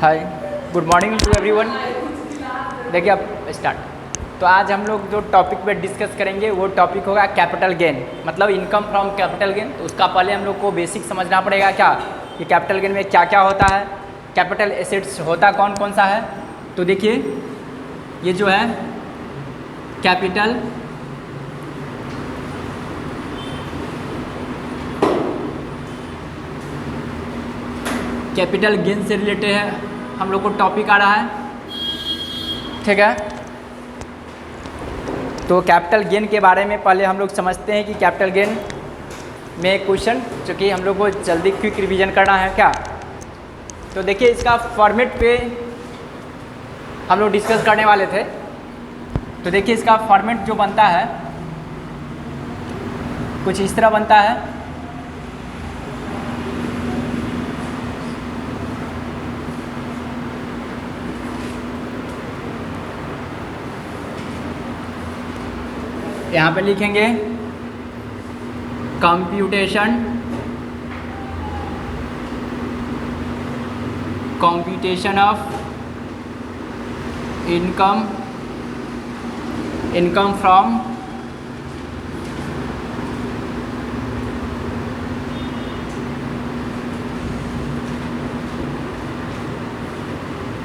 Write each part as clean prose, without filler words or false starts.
Hi, good morning to everyone. देखिए अब start. तो आज हम लोग जो टॉपिक पे डिस्कस करेंगे वो टॉपिक होगा कैपिटल गेन, मतलब इनकम फ्रॉम कैपिटल गेन। तो उसका पहले हम लोग को बेसिक समझना पड़ेगा क्या कि कैपिटल गेन में क्या क्या होता है, कैपिटल एसेट्स होता कौन कौन सा है। तो देखिए ये जो है कैपिटल गेन से रिलेटेड है, हम लोग को टॉपिक आ रहा है, ठीक है। तो कैपिटल गेन के बारे में पहले हम लोग समझते हैं कि कैपिटल गेन में क्वेश्चन चूँकि हम लोग को जल्दी क्विक रिवीजन करना है क्या। तो देखिए इसका फॉर्मेट पे हम लोग डिस्कस करने वाले थे। तो देखिए इसका फॉर्मेट जो बनता है कुछ इस तरह बनता है। यहाँ पे लिखेंगे computation of income from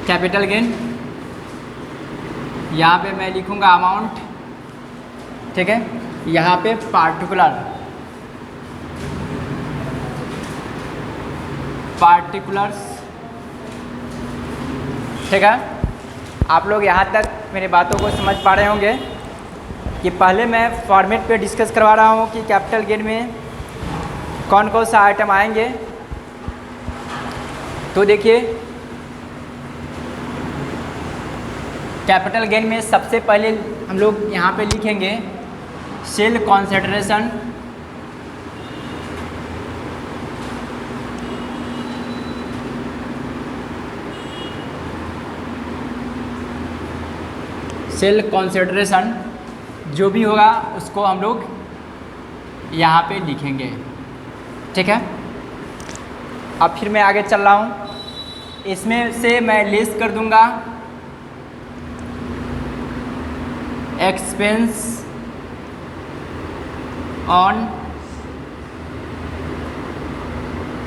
capital gain. यहाँ पे मैं लिखूँगा अमाउंट, ठीक है। यहाँ पे पार्टिकुलर्स, ठीक है। आप लोग यहाँ तक मेरी बातों को समझ पा रहे होंगे कि पहले मैं फॉर्मेट पे डिस्कस करवा रहा हूँ कि कैपिटल गेन में कौन कौन सा आइटम आएंगे। तो देखिए कैपिटल गेन में सबसे पहले हम लोग यहाँ पे लिखेंगे सेल कंसिडरेशन, सेल कंसिडरेशन जो भी होगा उसको हम लोग यहाँ पे लिखेंगे, ठीक है। अब फिर मैं आगे चल रहा हूँ, इसमें से मैं लेस कर दूंगा एक्सपेंस ऑन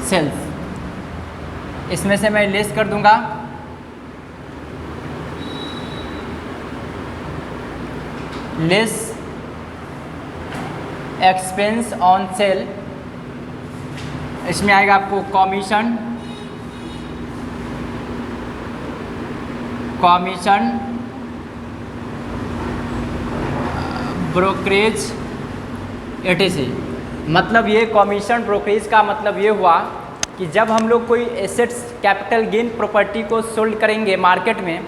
सेल्स, इसमें से मैं लेस कर दूंगा लेस एक्सपेंस ऑन सेल। इसमें आएगा आपको कमीशन ब्रोकरेज एटीसी। मतलब ये कमीशन ब्रोकरेज का मतलब ये हुआ कि जब हम लोग कोई एसेट्स कैपिटल गेन प्रॉपर्टी को सोल्ड करेंगे मार्केट में,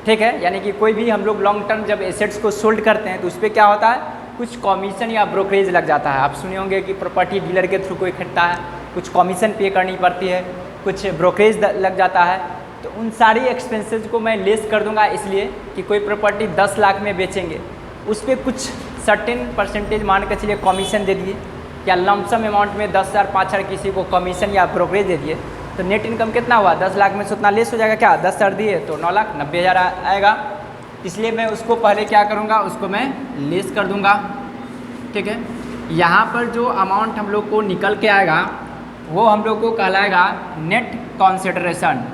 ठीक है, यानी कि कोई भी हम लोग लॉन्ग टर्म जब एसेट्स को सोल्ड करते हैं तो उस पर क्या होता है, कुछ कमीशन या ब्रोकरेज लग जाता है। आप सुने होंगे कि प्रॉपर्टी डीलर के थ्रू कोई खरीदता है, कुछ कमीशन पे करनी पड़ती है, कुछ ब्रोकरेज लग जाता है। तो उन सारी एक्सपेंसेस को मैं लेस कर दूंगा, इसलिए कि कोई प्रॉपर्टी 10 लाख में बेचेंगे उस पर कुछ सर्टेन परसेंटेज मान के चलिए कमीशन दे दिए, या लमसम अमाउंट में 10,000 5,000 किसी को कमीशन या ब्रोकरेज दे दिए, तो नेट इनकम कितना हुआ, 10 लाख में से उतना लेस हो जाएगा क्या, 10,000 दिए तो 9,90,000 आएगा। इसलिए मैं उसको पहले क्या करूँगा, उसको मैं लेस कर दूँगा, ठीक है। यहाँ पर जो अमाउंट हम लोग को निकल के आएगा वो हम लोग को कहलाएगा नेट कंसिडरेशन,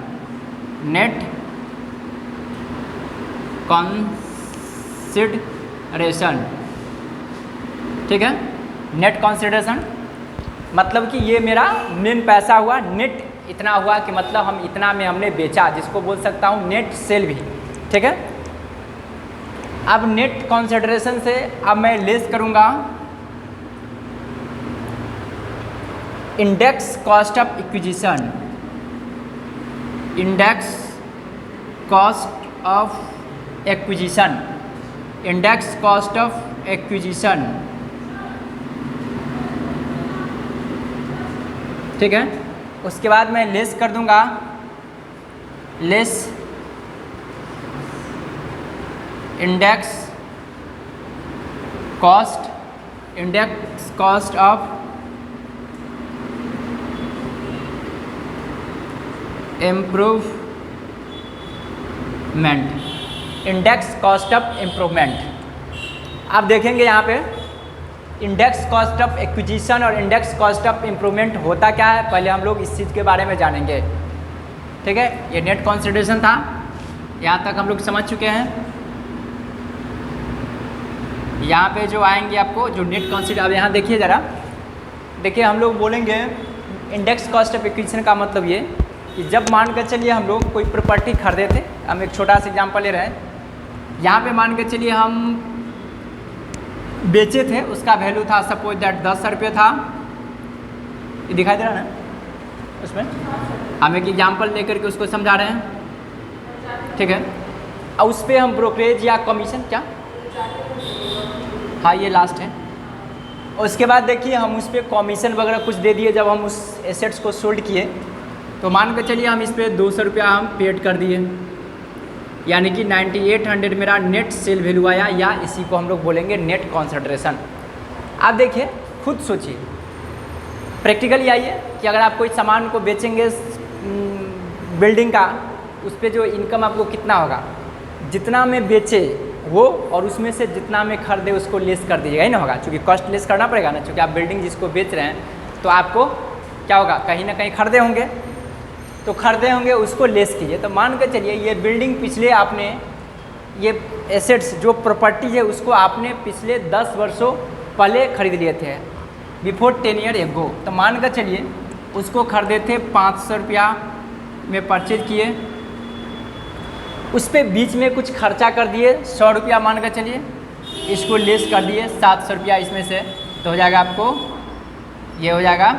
ठीक है। नेट कंसिडरेशन मतलब कि ये मेरा मेन पैसा हुआ, नेट इतना हुआ कि मतलब हम इतना में हमने बेचा, जिसको बोल सकता हूँ नेट सेल भी, ठीक है। अब नेट कंसिडरेशन से अब मैं लेस करूँगा इंडेक्स कॉस्ट ऑफ एक्विजिशन, ठीक है। उसके बाद मैं लेस कर दूंगा less index cost of index cost of improvement. आप देखेंगे यहाँ पे इंडेक्स कॉस्ट ऑफ एक्विजिशन और इंडेक्स कॉस्ट ऑफ इम्प्रूवमेंट होता क्या है, पहले हम लोग इस चीज़ के बारे में जानेंगे। ठीक है, ये नेट कंसिडरेशन था, यहाँ तक हम लोग समझ चुके हैं। यहाँ पे जो आएंगे आपको जो नेट कंसिडर, अब यहाँ देखिए ज़रा, देखिए हम लोग बोलेंगे इंडेक्स कॉस्ट ऑफ एक्विजिशन का मतलब ये कि जब मान कर चलिए हम लोग कोई प्रॉपर्टी खरीदे थे, हम एक छोटा सा एग्जांपल ले रहे हैं, यहाँ पे मान के चलिए हम बेचे थे, उसका वैल्यू था सपोज दैट 10 रुपये था, ये दिखाई दे रहा है ना उसमें, हम एक एग्जांपल लेकर के उसको समझा रहे हैं। ठीक है, और उस पर हम ब्रोकरेज या कमीशन क्या, हाँ ये लास्ट है, उसके बाद देखिए हम उस पर कमीशन वगैरह कुछ दे दिए जब हम उस एसेट्स को सोल्ड किए, तो मान के चलिए हम इस पर 200 रुपया हम पेड कर दिए, यानी कि 9800 मेरा नेट सेल वैल्यू आया, या इसी को हम लोग बोलेंगे नेट कंसिडरेशन। आप देखिए खुद सोचिए, प्रैक्टिकली आइए कि अगर आप कोई सामान को बेचेंगे बिल्डिंग का, उस पर जो इनकम आपको कितना होगा, जितना में बेचे वो और उसमें से जितना में खरीदे उसको लेस कर दीजिएगा, ही ना होगा, क्योंकि कॉस्ट लेस करना पड़ेगा ना, क्योंकि आप बिल्डिंग जिसको बेच रहे हैं तो आपको क्या होगा, कहीं ना कहीं खरीदे होंगे, तो खरीदे होंगे उसको लेस कीजिए। तो मान कर चलिए ये बिल्डिंग पिछले आपने, ये एसेट्स जो प्रॉपर्टी है उसको आपने पिछले 10 वर्षों पहले खरीद लिए थे, बिफोर 10 ईयर एगो। तो मान कर चलिए उसको खरीदे थे 500 रुपया में परचेज किए, उस पर बीच में कुछ खर्चा कर दिए 100 रुपया मान कर चलिए, इसको लेस कर दिए 700 रुपया इसमें से, तो हो जाएगा आपको, ये हो जाएगा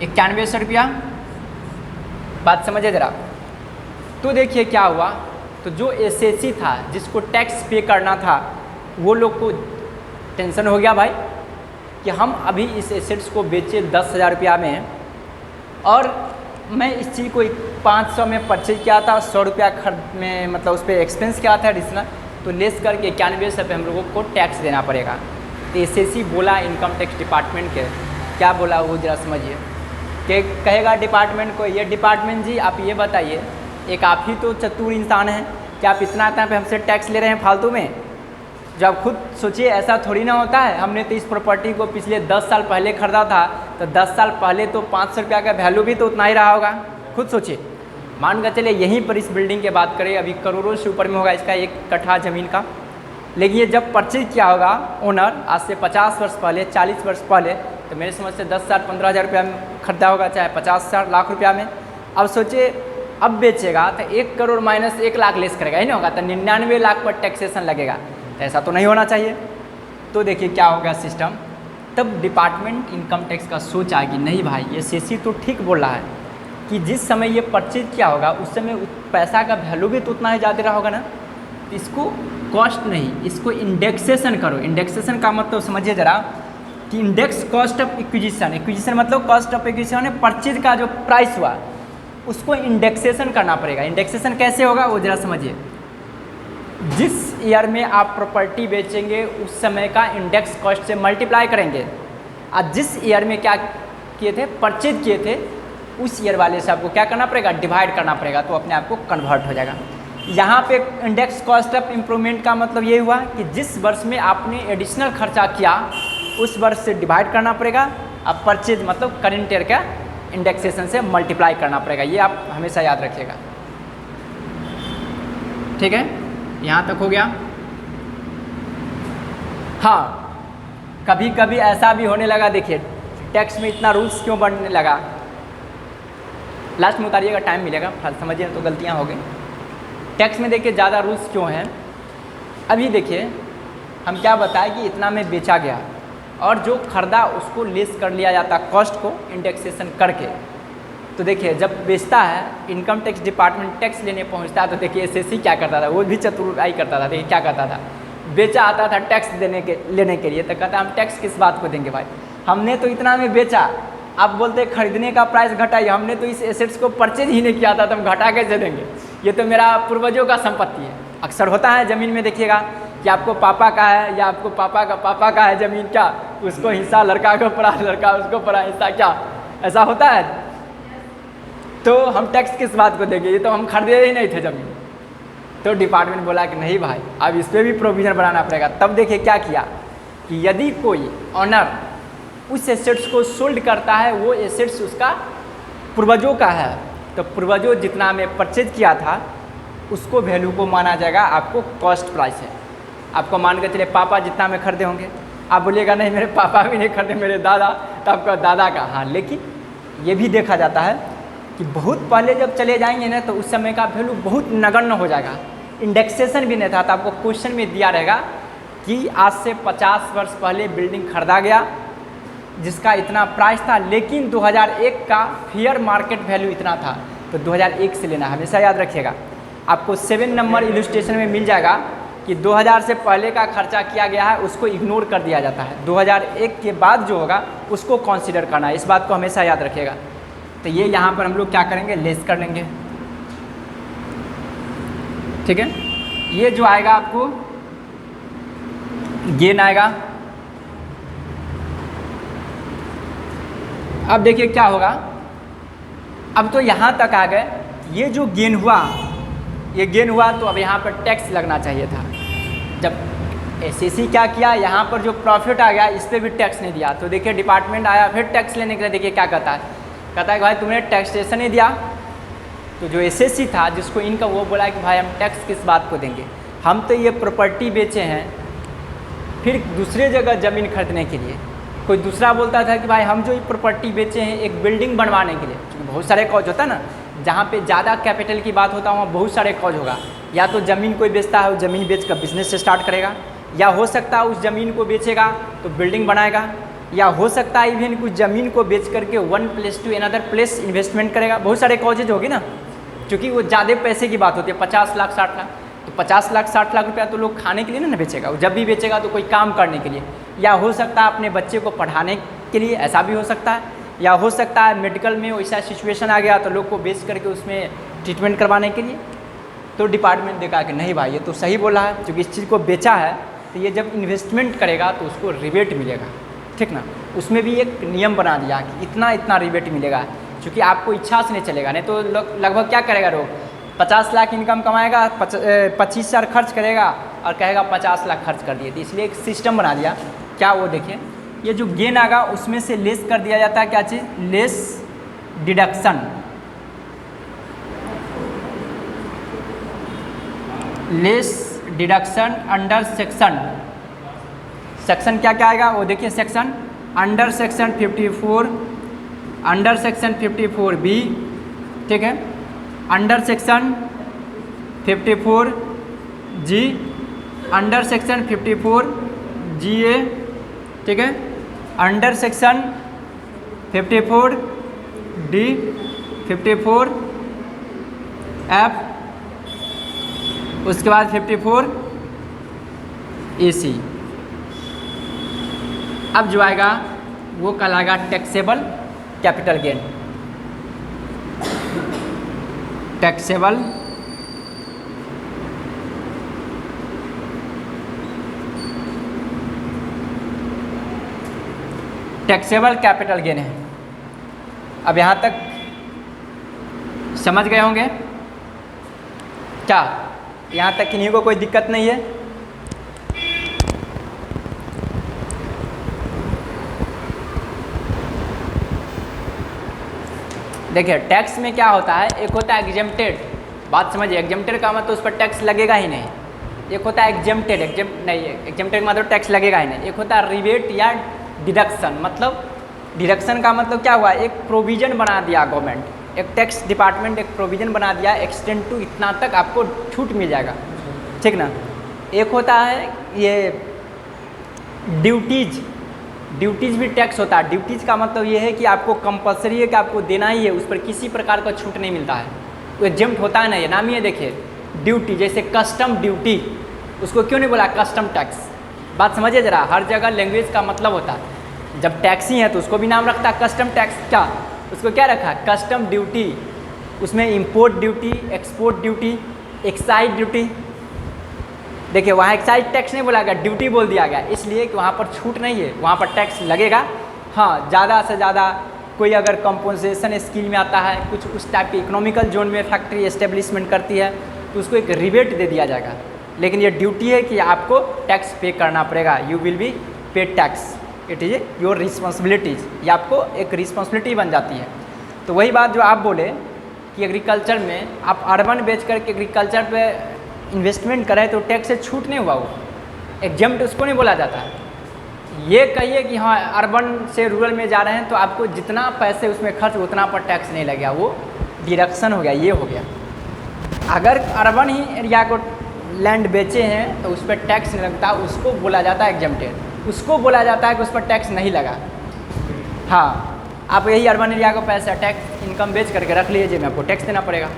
9100 रुपया। बात समझे ज़रा। तो देखिए क्या हुआ, तो जो एसएससी था जिसको टैक्स पे करना था, वो लोग को टेंशन हो गया भाई कि हम अभी इस एसेट्स को बेचे 10,000 रुपया में, और मैं इस चीज़ को 500 में परचेज किया था, 100 रुपया खर्च में, मतलब उस पर एक्सपेंस किया था एडिशनल, तो लेस करके 9100 पे हम लोगों को टैक्स देना पड़ेगा। तो एसएससी बोला इनकम टैक्स डिपार्टमेंट के, क्या बोला वो जरा समझिए, कि कहेगा डिपार्टमेंट को, ये डिपार्टमेंट जी आप ये बताइए, एक आप ही तो चतुर इंसान हैं कि आप इतना पे हमसे टैक्स ले रहे हैं फालतू में। जो आप खुद सोचिए, ऐसा थोड़ी ना होता है, हमने तो इस प्रॉपर्टी को पिछले 10 साल पहले खरीदा था, तो 10 साल पहले तो 500 रुपया का वैल्यू भी तो उतना ही रहा होगा। खुद सोचिए, मान कर चलिए यहीं पर इस बिल्डिंग की बात करें, अभी करोड़ों से ऊपर में होगा इसका 1 कट्ठा ज़मीन का, लेकिन ये जब परचेज किया होगा ओनर आज से 50 वर्ष पहले, 40 वर्ष पहले, तो मेरे समझ से 10 साल 15,000 रुपया में खरीदा होगा, चाहे 50,000 लाख रुपया में। अब सोचिए अब बेचेगा तो 1 करोड़ माइनस 1 लाख लेस करेगा, ही नहीं होगा, तो 99 लाख पर टैक्सेशन लगेगा, तो ऐसा तो नहीं होना चाहिए। तो देखिए क्या होगा सिस्टम, तब डिपार्टमेंट इनकम टैक्स का सोच आएगी, नहीं भाई ये सीसी तो ठीक बोल रहा है कि जिस समय ये परचेज किया होगा उस समय पैसा का वैल्यू भी तो उतना ही ज़्यादा रहा होगा ना, तो इसको कॉस्ट नहीं, इसको इंडेक्सेशन करो। इंडेक्सेशन का मतलब समझिए ज़रा कि index cost of acquisition, acquisition मतलब कॉस्ट ऑफ एक्विजिशन है, परचेज का जो प्राइस हुआ उसको इंडेक्सेशन करना पड़ेगा। इंडेक्सेशन कैसे होगा वो जरा समझिए, जिस ईयर में आप प्रॉपर्टी बेचेंगे उस समय का इंडेक्स कॉस्ट से मल्टीप्लाई करेंगे, और जिस ईयर में क्या किए थे, परचेज किए थे, उस ईयर वाले से आपको क्या करना पड़ेगा, डिवाइड करना पड़ेगा, तो अपने आप को कन्वर्ट हो जाएगा। यहाँ पे इंडेक्स कॉस्ट ऑफ इम्प्रूवमेंट का मतलब ये हुआ कि जिस वर्ष में आपने एडिशनल खर्चा किया उस वर्ष से डिवाइड करना पड़ेगा, अब परचेज मतलब करेंट ईयर का इंडेक्सेशन से मल्टीप्लाई करना पड़ेगा, ये आप हमेशा याद रखिएगा। ठीक है, यहाँ तक हो गया। हाँ, कभी कभी ऐसा भी होने लगा, देखिए टैक्स में इतना रूल्स क्यों बढ़ने लगा, लास्ट में उतारिएगा, टाइम मिलेगा, समझिए तो गलतियाँ हो गई। टैक्स में देखिए ज़्यादा रूल्स क्यों हैं, अभी देखिए हम क्या बताएं कि इतना में बेचा गया और जो खरीदा उसको लेस कर लिया जाता कॉस्ट को इंडेक्सेशन करके। तो देखिए जब बेचता है इनकम टैक्स डिपार्टमेंट टैक्स लेने पहुंचता है, तो देखिए एसएससी क्या करता था, वो भी चतुराई करता था। देखिए क्या करता था, बेचा आता था टैक्स लेने के लिए, तो कहता हम टैक्स किस बात को देंगे भाई, हमने तो इतना में बेचा, आप बोलते खरीदने का प्राइस घटाइए, हमने तो इस एसेट्स को परचेज ही नहीं किया था, तो हम घटा कैसे देंगे, ये तो मेरा पूर्वजों का संपत्ति है। अक्सर होता है ज़मीन में, देखिएगा कि आपको पापा का है या आपको पापा का है ज़मीन, क्या उसको हिस्सा लड़का को पड़ा, लड़का उसको पड़ा हिस्सा, क्या ऐसा होता है। तो हम टैक्स किस बात को देंगे, ये तो हम खरीदे ही नहीं थे ज़मीन, तो डिपार्टमेंट बोला कि नहीं भाई, अब इस पर भी प्रोविज़न बनाना पड़ेगा। तब देखिए क्या किया कि यदि कोई ऑनर उस एसेट्स को सोल्ड करता है, वो एसेट्स उसका पूर्वजों का है, तो पूर्वजों जितना में परचेज किया था उसको वैल्यू को माना जाएगा आपको कॉस्ट प्राइस है। आपको मान के चलिए पापा जितना में खरीदे होंगे, आप बोलिएगा नहीं मेरे पापा भी नहीं खरीदे, मेरे दादा, तो आपका दादा का। हाँ, लेकिन ये भी देखा जाता है कि बहुत पहले जब चले जाएंगे ना तो उस समय का वैल्यू बहुत नगण्य हो जाएगा, इंडेक्सेशन भी नहीं था। तो आपको क्वेश्चन में दिया रहेगा कि आज से 50 वर्ष पहले बिल्डिंग खरीदा गया जिसका इतना प्राइस था, लेकिन 2001 का फेयर मार्केट वैल्यू इतना था, तो 2001 से लेना, हमेशा याद रखिएगा। आपको 7 नंबर इलस्ट्रेशन में मिल जाएगा कि 2000 से पहले का खर्चा किया गया है उसको इग्नोर कर दिया जाता है, 2001 के बाद जो होगा उसको कंसीडर करना है। इस बात को हमेशा याद रखिएगा। तो ये यहाँ पर हम लोग क्या करेंगे, लेस कर लेंगे, ठीक है। ये जो आएगा आपको गेन आएगा। अब देखिए क्या होगा, अब तो यहाँ तक आ गए, ये जो गेन हुआ, ये गेन हुआ तो अब यहाँ पर टैक्स लगना चाहिए था। जब एसएससी क्या किया, यहाँ पर जो प्रॉफिट आ गया इस पर भी टैक्स नहीं दिया, तो देखिए डिपार्टमेंट आया फिर टैक्स लेने के लिए। देखिए क्या कहता है, कहता है कि भाई तुमने टैक्सेशन नहीं दिया, तो जो एसएससी था जिसको इनका, वो बोला कि भाई हम टैक्स किस बात को देंगे, हम तो ये प्रॉपर्टी बेचे हैं फिर दूसरे जगह ज़मीन खरीदने के लिए। कोई दूसरा बोलता था कि भाई हम जो ये प्रॉपर्टी बेचे हैं एक बिल्डिंग बनवाने के लिए, क्योंकि बहुत सारे कॉज होता है ना, जहाँ पे ज़्यादा कैपिटल की बात होता है वहाँ बहुत सारे कॉज होगा। या तो ज़मीन कोई बेचता है, वो ज़मीन बेच कर बिजनेस स्टार्ट करेगा, या हो सकता है उस ज़मीन को बेचेगा तो बिल्डिंग बनाएगा, या हो सकता है इवन कुछ ज़मीन को बेच करके one place to another place investment करेगा। बहुत सारे कॉजेज होगी ना, क्योंकि वो ज़्यादा पैसे की बात होती है, 50 लाख 60 लाख, तो 50 लाख 60 लाख रुपया तो लोग खाने के लिए ना बेचेगा, वो जब भी बेचेगा तो कोई काम करने के लिए, या हो सकता है अपने बच्चे को पढ़ाने के लिए, ऐसा भी हो सकता है, या हो सकता है मेडिकल में वैसा सिचुएशन आ गया तो लोग को बेच करके उसमें ट्रीटमेंट करवाने के लिए। तो डिपार्टमेंट देखा कि नहीं भाई ये तो सही बोला है, क्योंकि इस चीज़ को बेचा है तो ये जब इन्वेस्टमेंट करेगा तो उसको रिबेट मिलेगा, ठीक ना। उसमें भी एक नियम बना दिया कि इतना इतना रिबेट मिलेगा, क्योंकि आपको इच्छा से नहीं चलेगा, नहीं तो लगभग क्या करेगा लोग, 50 लाख इनकम कमाएगा, 25,000 खर्च करेगा और कहेगा 50 लाख खर्च कर दिए। तो इसलिए एक सिस्टम बना दिया, क्या वो देखिए, ये जो गेन आएगा उसमें से लेस कर दिया जाता है, क्या चीज़, less deduction. Less deduction under section, section क्या क्या आएगा वो देखिए, section under section 54, under section 54 B, ठीक है, under section 54 G, under section 54 G A, ठीक है, अंडर सेक्शन 54 डी, 54 एफ, उसके बाद 54 AC। अब जो आएगा वो कहलाएगा taxable capital gain, taxable taxable capital gain है। अब यहाँ तक समझ गए होंगे क्या, यहाँ तक किन्हीं को कोई दिक्कत नहीं है। देखिए टैक्स में क्या होता है, एक होता है एग्जेम्प्टेड, बात समझिए, एग्जेम्प्टेड का मतलब उस पर टैक्स लगेगा ही नहीं, एक होता है एग्जेम्प्टेड, एग्जेम्प्टेड का मतलब टैक्स लगेगा ही नहीं, एक होता है रिबेट या डिडक्शन। मतलब डिडक्शन का मतलब क्या हुआ, एक प्रोविज़न बना दिया गवर्नमेंट, एक टैक्स डिपार्टमेंट एक प्रोविज़न बना दिया, एक्सटेंड टू इतना तक आपको छूट मिल जाएगा, ठीक ना। एक होता है ये ड्यूटीज़, ड्यूटीज़ भी टैक्स होता है। ड्यूटीज़ का मतलब ये है कि आपको कंपलसरी है कि आपको देना ही है, उस पर किसी प्रकार का छूट नहीं मिलता है, तो एग्जेम्प्ट होता है ना, ये नाम ही है देखिए ड्यूटी। जैसे कस्टम ड्यूटी, उसको क्यों नहीं बोला कस्टम टैक्स, बात समझिए ज़रा, हर जगह लैंग्वेज का मतलब होता है। जब टैक्स ही है तो उसको भी नाम रखता है कस्टम टैक्स, क्या उसको क्या रखा है, कस्टम ड्यूटी। उसमें import duty, export duty, excise duty, देखिए वहाँ एक्साइज टैक्स नहीं बोला गया, ड्यूटी बोल दिया गया, इसलिए कि वहाँ पर छूट नहीं है, वहाँ पर टैक्स लगेगा। हाँ, ज़्यादा से ज़्यादा कोई अगर कंपोजिशन स्कीम में आता है, कुछ उस टाइप की इकोनॉमिकल जोन में फैक्ट्री एस्टेब्लिशमेंट करती है तो उसको एक रिबेट दे दिया जाएगा। लेकिन ये ड्यूटी है कि आपको टैक्स पे करना पड़ेगा, यू विल बी पे tax, it is your responsibilities, ये आपको एक रिस्पॉन्सिबिलिटी बन जाती है। तो वही बात जो आप बोले कि एग्रीकल्चर में आप अर्बन बेच करके एग्रीकल्चर पे इन्वेस्टमेंट करें तो टैक्स से छूट नहीं हुआ, वो एग्जम्प्ट उसको नहीं बोला जाता है। ये कहिए कि हाँ अर्बन से रूरल में जा रहे हैं तो आपको जितना पैसे उसमें खर्च उतना पर टैक्स नहीं लगेगा, वो डिडक्शन हो गया, ये हो गया। अगर अर्बन ही एरिया को लैंड बेचे हैं तो उस पर टैक्स नहीं लगता, उसको बोला जाता है एग्जम्प्टेड, उसको बोला जाता है कि उस पर टैक्स नहीं लगा। हाँ, आप यही अर्बन एरिया को पैसा टैक्स इनकम बेच करके रख लीजिए में आपको टैक्स देना पड़ेगा।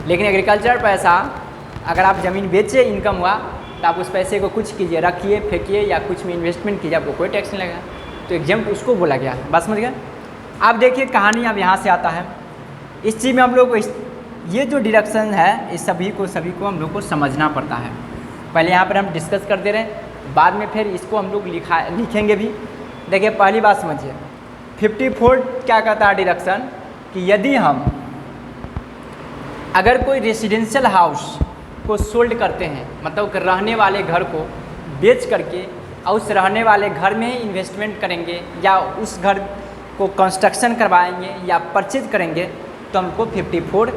लेकिन एग्रीकल्चर पैसा अगर आप ज़मीन बेचे इनकम हुआ तो आप उस पैसे को कुछ कीजिए, रखिए, फेंकिए या कुछ में इन्वेस्टमेंट कीजिए, आपको कोई टैक्स नहीं लगेगा। तो एग्जम्प्ट उसको बोला गया, बात समझ गए। आप देखिए कहानी अब यहाँ से आता है, इस चीज़ में हम लोग को ये जो डिडक्शन है इस सभी को हम लोग को समझना पड़ता है। पहले यहाँ पर हम डिस्कस कर दे रहे हैं, बाद में फिर इसको हम लोग लिखेंगे भी। देखिए पहली बात समझिए, 54 क्या कहता है डिडक्शन कि यदि हम अगर कोई रेसिडेंशियल हाउस को सोल्ड करते हैं, मतलब रहने वाले घर को बेच करके और उस रहने वाले घर में ही इन्वेस्टमेंट करेंगे या उस घर को कंस्ट्रक्शन करवाएंगे या परचेज करेंगे तो हमको 54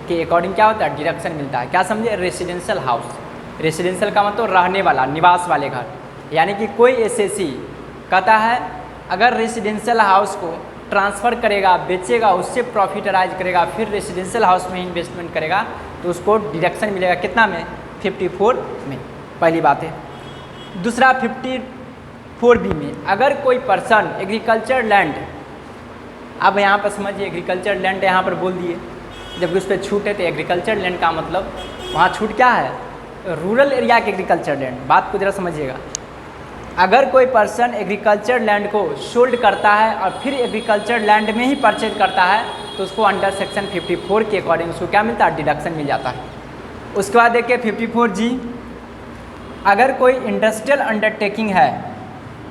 के अकॉर्डिंग क्या होता है डिडक्शन मिलता है। क्या समझे, रेसिडेंशियल हाउस, रेसिडेंशियल का मतलब रहने वाला, निवास वाले घर, यानी कि कोई एसएसी कहता है अगर रेसिडेंशियल हाउस को ट्रांसफ़र करेगा, बेचेगा, उससे प्रॉफिट अराइज करेगा, फिर रेसिडेंशियल हाउस में इन्वेस्टमेंट करेगा तो उसको डिडक्शन मिलेगा कितना में, 54 में। पहली बात है। दूसरा 54B में अगर कोई पर्सन एग्रीकल्चर लैंड, अब यहाँ पर समझिए एग्रीकल्चर लैंड यहाँ पर बोल दिए, जबकि उस पर छूट है तो एग्रीकल्चर लैंड का मतलब वहाँ छूट क्या है, रूरल एरिया के एग्रीकल्चर लैंड। बात को ज़रा समझिएगा, अगर कोई पर्सन एग्रीकल्चर लैंड को सोल्ड करता है और फिर एग्रीकल्चर लैंड में ही परचेज करता है तो उसको अंडर सेक्शन 54 के अकॉर्डिंग उसको क्या मिलता है, डिडक्शन मिल जाता है। उसके बाद देखिए 54G, अगर कोई इंडस्ट्रियल अंडरटेकिंग है,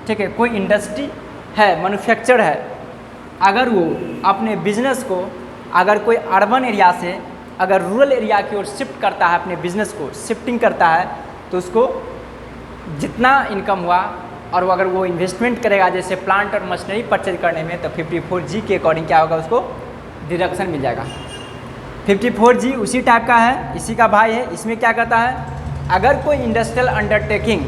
ठीक है, कोई इंडस्ट्री है, मैन्युफैक्चर है, अगर वो अपने बिजनेस को अगर कोई अर्बन एरिया से अगर रूरल एरिया की ओर शिफ्ट करता है, अपने बिजनेस को शिफ्टिंग करता है तो उसको जितना इनकम हुआ और वो अगर वो इन्वेस्टमेंट करेगा जैसे प्लांट और मशीनरी परचेज करने में तो 54G के अकॉर्डिंग क्या होगा, उसको डिडक्शन मिल जाएगा। 54G उसी टाइप का है, इसी का भाई है। इसमें क्या कहता है, अगर कोई इंडस्ट्रियल अंडरटेकिंग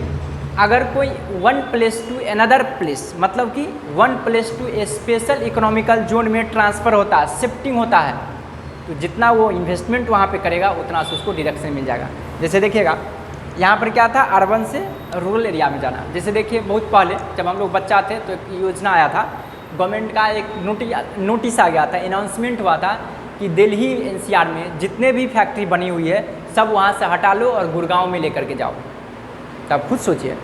अगर कोई one place to another place, मतलब कि one place to a special economical zone में ट्रांसफ़र होता है, शिफ्टिंग होता है, तो जितना वो इन्वेस्टमेंट वहाँ पे करेगा उतना से उसको डिडक्शन मिल जाएगा। जैसे देखिएगा यहाँ पर क्या था, अर्बन से रूरल एरिया में जाना। जैसे देखिए बहुत पहले जब हम लोग बच्चा थे तो एक योजना आया था, गवर्नमेंट का एक नोटिस आ गया था, अनाउंसमेंट हुआ था कि दिल्ली NCR में जितने भी फैक्ट्री बनी हुई है सब वहाँ से हटा लो और गुड़गांव में लेकर के जाओ। तब खुद सोचिए,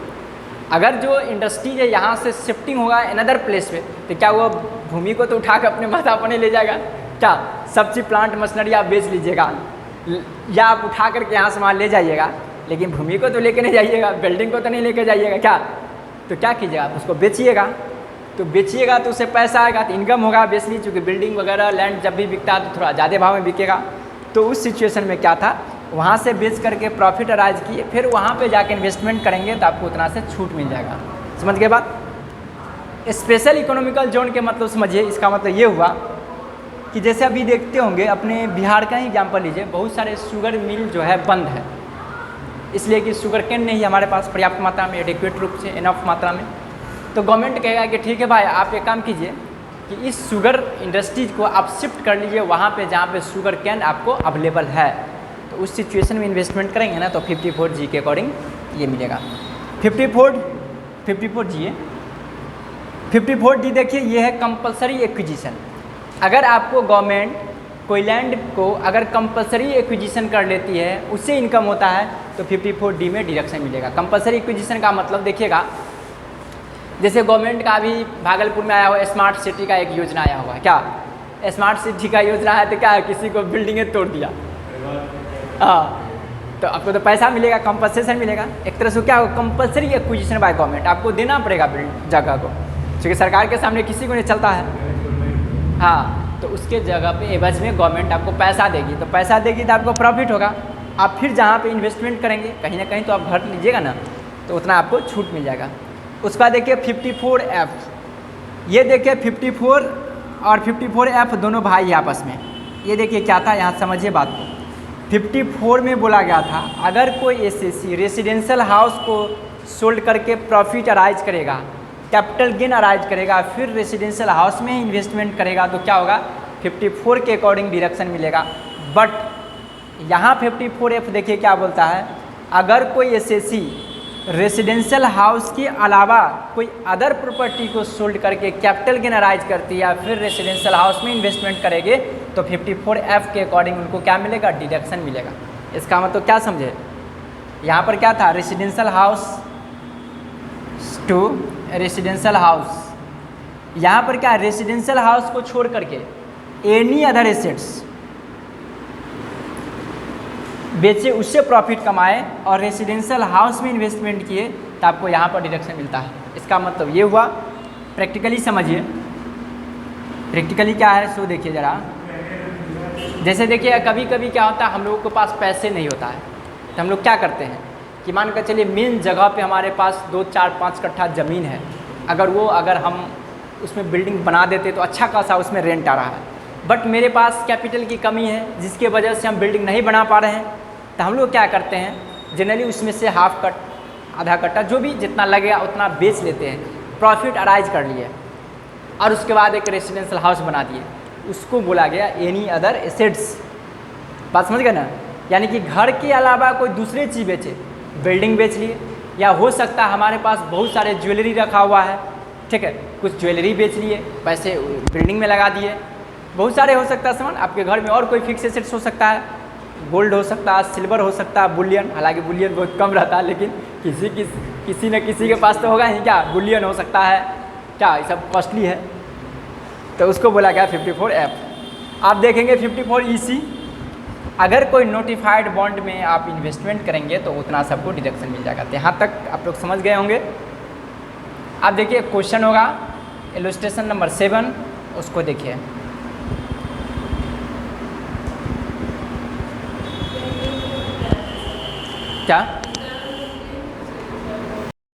अगर जो इंडस्ट्री है यहाँ से शिफ्टिंग होगा अनदर प्लेस पे तो क्या वो भूमि को तो उठा कर अपने माथा अपने ले जाएगा क्या, सब चीज़ प्लांट मशीनरी आप बेच लीजिएगा या आप उठा करके यहाँ से वहाँ ले जाइएगा, लेकिन भूमि को तो लेके नहीं जाइएगा, बिल्डिंग को तो नहीं लेके जाइएगा क्या। तो क्या कीजिएगा, उसको बेचिएगा, तो बेचिएगा तो उससे पैसा आएगा तो इनकम होगा, बेच ली, चूँकि बिल्डिंग वगैरह लैंड जब भी बिकता है तो थोड़ा ज़्यादा भाव में बिकेगा। तो उस सिचुएशन में क्या था, वहाँ से बेच करके प्रॉफिट अराइज किए, फिर वहाँ पे जाके इन्वेस्टमेंट करेंगे तो आपको उतना से छूट मिल जाएगा। समझ गए बात। स्पेशल इकोनॉमिकल जोन के मतलब समझिए, इसका मतलब ये हुआ कि जैसे अभी देखते होंगे अपने बिहार का ही एग्जाम्पल लीजिए, बहुत सारे शुगर मिल जो है बंद है, इसलिए कि शुगर केन नहीं है हमारे पास पर्याप्त मात्रा में, एडिक्वेट रूप से, इनफ मात्रा में। तो गवर्नमेंट कहेगा कि ठीक है भाई, आप एक काम कीजिए कि इस शुगर इंडस्ट्रीज को आप शिफ्ट कर लीजिए वहाँ पे जहाँ पे शुगर कैन आपको अवेलेबल है। तो उस सिचुएशन में इन्वेस्टमेंट करेंगे ना तो 54G के अकॉर्डिंग ये मिलेगा। 54D देखिए, ये है कंपलसरी एक्विजिशन। अगर आपको गवर्नमेंट कोई लैंड को अगर कंपलसरी एक्विजिशन कर लेती है, उससे इनकम होता है तो 54D में डिडक्शन मिलेगा। कंपलसरी एक्विजिशन का मतलब देखिएगा, जैसे गवर्नमेंट का अभी भागलपुर में आया हुआ स्मार्ट सिटी का एक योजना आया हुआ है। क्या स्मार्ट सिटी का योजना है तो क्या है, किसी को बिल्डिंगें तोड़ दिया, हाँ, तो आपको तो पैसा मिलेगा, कंपनसेशन मिलेगा। एक तरह से क्या होगा, कंपलसरी एक्विजिशन बाय गवर्नमेंट, आपको देना पड़ेगा जगह को, क्योंकि सरकार के सामने किसी को नहीं चलता है। हाँ, तो उसके जगह पे एवज में गवर्नमेंट आपको पैसा देगी, तो पैसा देगी तो आपको प्रॉफिट होगा। आप फिर जहाँ पे इन्वेस्टमेंट करेंगे कहीं ना कहीं तो आप घर लीजिएगा ना, तो उतना आपको छूट मिल जाएगा। उसके बाद देखिए 54F, ये देखिए 54 और 54F दोनों भाई हैं आपस में। ये देखिए क्या था, यहाँ समझिए बात को। 54 में बोला गया था अगर कोई एसएससी रेसिडेंशियल हाउस को सोल्ड करके प्रॉफिट अराइज करेगा, कैपिटल गेन अराइज करेगा, फिर रेसिडेंशियल हाउस में इन्वेस्टमेंट करेगा तो क्या होगा, 54 के अकॉर्डिंग डिडक्शन मिलेगा। बट यहाँ 54F देखिए क्या बोलता है, अगर कोई एसएससी रेसिडेंशियल हाउस के अलावा कोई अदर प्रॉपर्टी को सोल्ड करके कैपिटल गेन अराइज करती है या फिर रेसिडेंशियल हाउस में इन्वेस्टमेंट करेंगे तो 54F के अकॉर्डिंग उनको क्या मिलेगा, डिडक्शन मिलेगा। इसका मतलब क्या समझे, यहाँ पर क्या था, residential house to residential house, यहाँ पर क्या रेसिडेंशियल हाउस को छोड़ करके एनी अदर एसेट्स बेचे, उससे प्रॉफिट कमाए और रेसिडेंशियल हाउस में इन्वेस्टमेंट किए तो आपको यहाँ पर डिडक्शन मिलता है। इसका मतलब ये हुआ। प्रैक्टिकली समझिए, प्रैक्टिकली क्या है सो देखिए ज़रा। जैसे देखिए कभी कभी क्या होता है, हम लोगों के पास पैसे नहीं होता है तो हम लोग क्या करते हैं कि मान कर चलिए मेन जगह पे हमारे पास 2, 4, 5 कट्ठा ज़मीन है, अगर हम उसमें बिल्डिंग बना देते तो अच्छा खासा उसमें रेंट आ रहा है, बट मेरे पास कैपिटल की कमी है जिसके वजह से हम बिल्डिंग नहीं बना पा रहे हैं, तो हम लोग क्या करते हैं, जनरली उसमें से हाफ कट, आधा कट्टा, जो भी जितना लगेगा उतना बेच लेते हैं, प्रॉफिट अराइज कर लिए और उसके बाद एक रेसिडेंशियल हाउस बना दिए। उसको बोला गया एनी अदर एसेट्स। बात समझ गए ना, यानी कि घर के अलावा कोई दूसरी चीज़ बेचे, बिल्डिंग बेच लिए, या हो सकता है हमारे पास बहुत सारे ज्वेलरी रखा हुआ है, ठीक है, कुछ ज्वेलरी बेच लिए, पैसे बिल्डिंग में लगा दिए, बहुत सारे हो सकता है सामान आपके घर में, और कोई फिक्स एसेट्स हो सकता है, गोल्ड हो सकता है, सिल्वर हो सकता है, बुलियन, हालांकि बुलियन बहुत कम रहता है लेकिन किसी न किसी के पास तो होगा ही, क्या बुलियन हो सकता है, क्या ये सब कॉस्टली है, तो उसको बोला गया 54F। आप देखेंगे 54EC, अगर कोई नोटिफाइड बॉन्ड में आप इन्वेस्टमेंट करेंगे तो उतना सबको डिडक्शन मिल जाएगा। तो यहाँ तक आप लोग समझ गए होंगे। आप देखिए क्वेश्चन होगा इलस्ट्रेशन नंबर 7, उसको देखिए। क्या